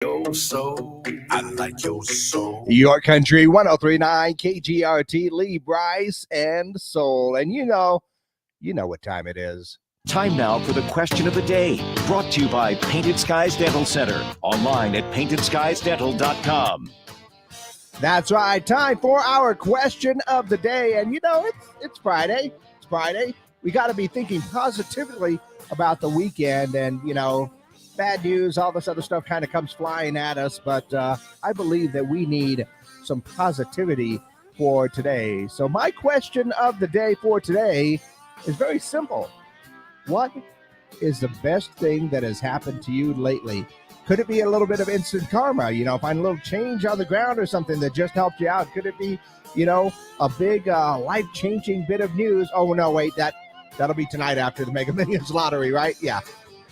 Your soul. I like your soul. Your Country 103.9 KGRT, Lee, Bryce, and Soul. And you know what time it is. Time now for the question of the day, brought to you by Painted Skies Dental Center, online at paintedskiesdental.com. That's right, time for our question of the day. And it's Friday. It's Friday. We got to be thinking positively about the weekend. And, bad news, all this other stuff kind of comes flying at us. But I believe that we need some positivity for today. So my question of the day for today is very simple. What is the best thing that has happened to you lately? Could it be a little bit of instant karma? Find a little change on the ground or something that just helped you out. Could it be, a big life-changing bit of news? Oh, no, wait, that'll be tonight after the Mega Millions lottery, right? Yeah,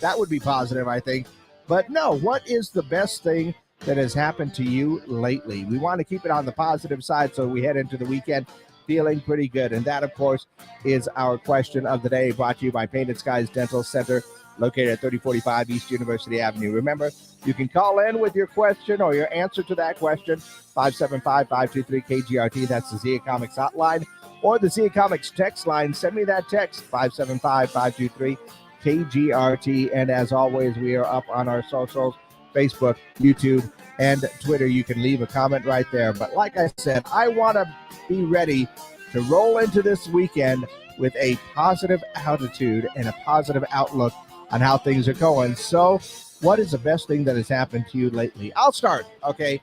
that would be positive, I think. But no, what is the best thing that has happened to you lately? We want to keep it on the positive side so we head into the weekend feeling pretty good. And that, of course, is our question of the day, brought to you by Painted Skies Dental Center, located at 3045 East University Avenue. Remember, you can call in with your question or your answer to that question, 575-523-KGRT. That's the Zia Comics hotline, or the Zia Comics text line. Send me that text, 575-523-KGRT. And as always, we are up on our socials, Facebook, YouTube, and Twitter. You can leave a comment right there. But like I said, I want to be ready to roll into this weekend with a positive attitude and a positive outlook on how things are going. So what is the best thing that has happened to you lately? I'll start, okay?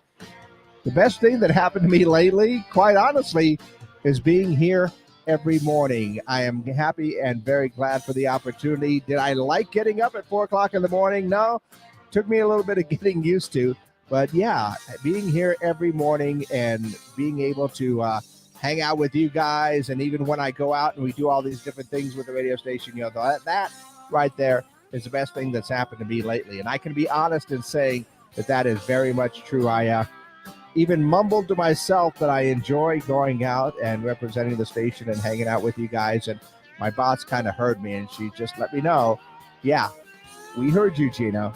The best thing that happened to me lately, quite honestly, is being here every morning. I am happy and very glad for the opportunity. Did I like getting up at 4 o'clock in the morning? No. Took me a little bit of getting used to. But yeah, being here every morning and being able to hang out with you guys, and even when I go out and we do all these different things with the radio station, that right there is the best thing that's happened to me lately. And I can be honest in saying that is very much true. I even mumbled to myself that I enjoy going out and representing the station and hanging out with you guys. And my boss kind of heard me, and she just let me know, yeah, we heard you, Gino,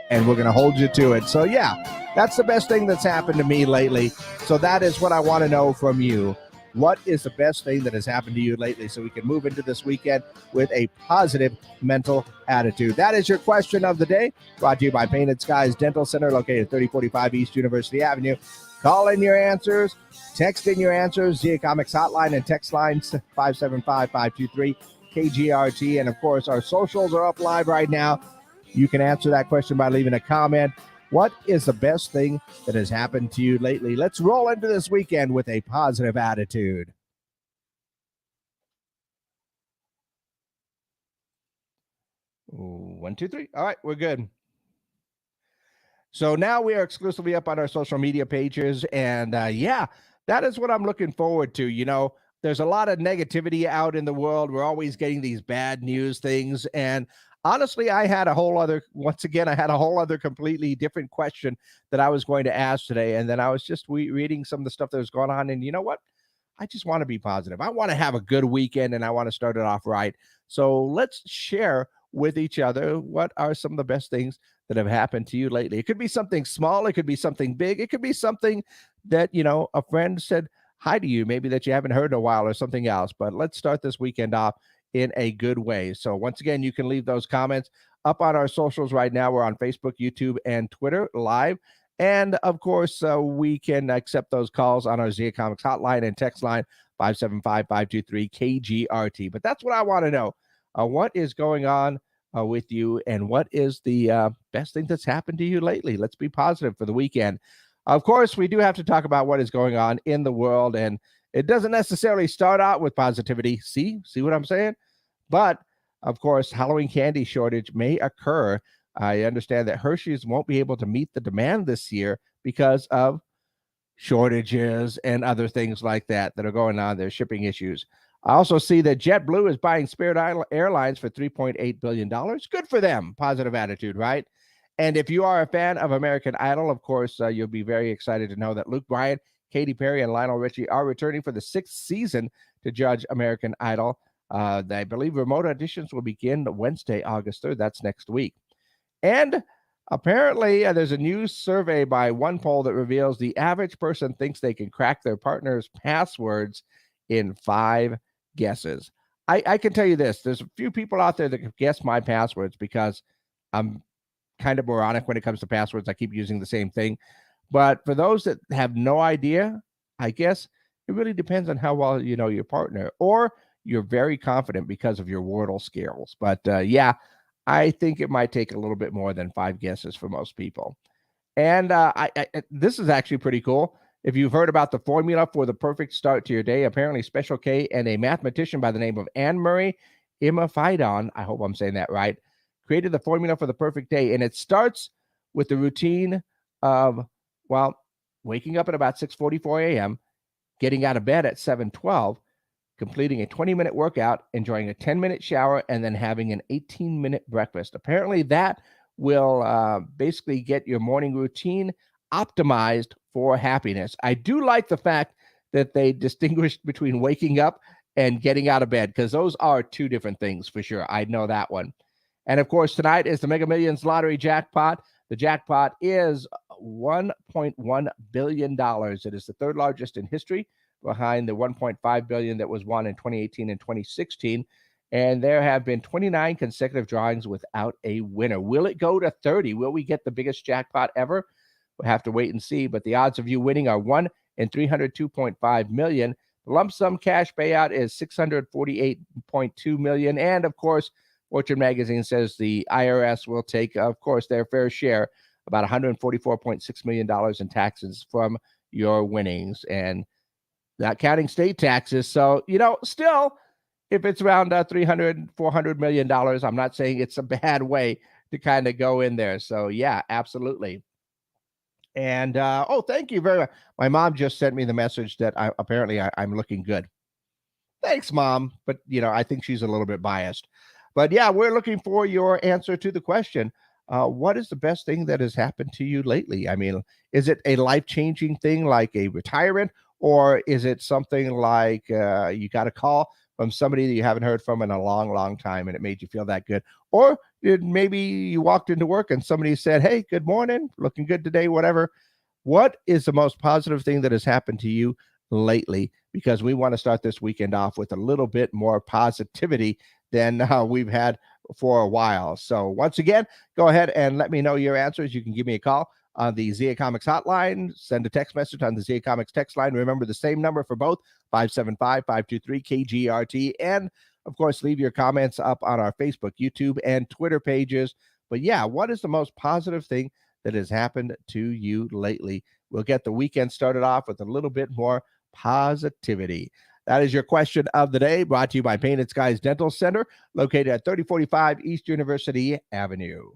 and we're going to hold you to it. So yeah, that's the best thing that's happened to me lately. So that is what I want to know from you. What is the best thing that has happened to you lately, so we can move into this weekend with a positive mental attitude? That is your question of the day, brought to you by Painted Skies Dental Center, located at 3045 East University Avenue. Call in your answers, text in your answers, Zia Comics hotline and text lines 575-523-KGRT. And of course, our socials are up live right now. You can answer that question by leaving a comment. What is the best thing that has happened to you lately? Let's roll into this weekend with a positive attitude. One, two, three. All right, we're good. So now we are exclusively up on our social media pages. And yeah, that is what I'm looking forward to. There's a lot of negativity out in the world. We're always getting these bad news things. And honestly, I had a whole other completely different question that I was going to ask today. And then I was just reading some of the stuff that was going on. And you know what? I just want to be positive. I want to have a good weekend, and I want to start it off right. So let's share with each other what are some of the best things that have happened to you lately. It could be something small. It could be something big. It could be something that, a friend said hi to you, maybe that you haven't heard in a while, or something else. But let's start this weekend off in a good way. So once again, you can leave those comments up on our socials right now. We're on Facebook, YouTube, and Twitter live. And of course, we can accept those calls on our Zia Comics hotline and text line 575-523-KGRT. But that's what I want to know. What is going on with you, and what is the best thing that's happened to you lately? Let's be positive for the weekend. Of course, we do have to talk about what is going on in the world, and it doesn't necessarily start out with positivity. See what I'm saying? But, of course, Halloween candy shortage may occur. I understand that Hershey's won't be able to meet the demand this year because of shortages and other things like that are going on. There's shipping issues. I also see that JetBlue is buying Spirit Airlines for $3.8 billion. Good for them. Positive attitude, right? And if you are a fan of American Idol, of course, you'll be very excited to know that Luke Bryan, Katy Perry, and Lionel Richie are returning for the 6th season to judge American Idol. I believe remote auditions will begin Wednesday, August 3rd. That's next week. And Apparently, there's a new survey by OnePoll that reveals the average person thinks they can crack their partner's passwords in 5 guesses. I can tell you this, there's a few people out there that can guess my passwords because I'm kind of moronic when it comes to passwords. I keep using the same thing. But for those that have no idea, I guess it really depends on how well you know your partner, or you're very confident because of your Wordle skills. But yeah, I think it might take a little bit more than 5 guesses for most people. And this is actually pretty cool. If you've heard about the formula for the perfect start to your day, apparently Special K and a mathematician by the name of Anne-Marie Imafidon, I hope I'm saying that right, created the formula for the perfect day. And it starts with the routine of, well, waking up at about 6:44 a.m., getting out of bed at 7:12, completing a 20-minute workout, enjoying a 10-minute shower, and then having an 18-minute breakfast. Apparently that will basically get your morning routine optimized for happiness. I do like the fact that they distinguished between waking up and getting out of bed, because those are 2 different things for sure. I know that one. And of course, tonight is the Mega Millions lottery jackpot. The jackpot is $1.1 billion. It is the 3rd largest in history, behind the $1.5 billion that was won in 2018 and 2016. And there have been 29 consecutive drawings without a winner. Will it go to 30? Will we get the biggest jackpot ever? We'll have to wait and see. But the odds of you winning are 1 in 302.5 million. The lump sum cash payout is 648.2 million. And of course, Fortune magazine says the IRS will take, of course, their fair share, about $144.6 million in taxes from your winnings, and not counting state taxes. So, still, if it's around $300-400 million, I'm not saying it's a bad way to kind of go in there. So, yeah, absolutely. And, thank you very much. My mom just sent me the message that I'm looking good. Thanks, Mom. But, I think she's a little bit biased. But, yeah, we're looking for your answer to the question. What is the best thing that has happened to you lately? I mean, is it a life-changing thing like a retirement, or is it something like you got a call from somebody that you haven't heard from in a long, long time and it made you feel that good? Or maybe you walked into work and somebody said, hey, good morning, looking good today, whatever. What is the most positive thing that has happened to you lately? Because we want to start this weekend off with a little bit more positivity than we've had for a while. So once again, go ahead and let me know your answers. You can give me a call on the Zia Comics hotline. Send a text message on the Zia Comics text line. Remember the same number for both, 575-523-KGRT. And of course, leave your comments up on our Facebook, YouTube, and Twitter pages. But yeah, what is the most positive thing that has happened to you lately? We'll get the weekend started off with a little bit more positivity. That is your question of the day, brought to you by Painted Skies Dental Center, located at 3045 East University Avenue.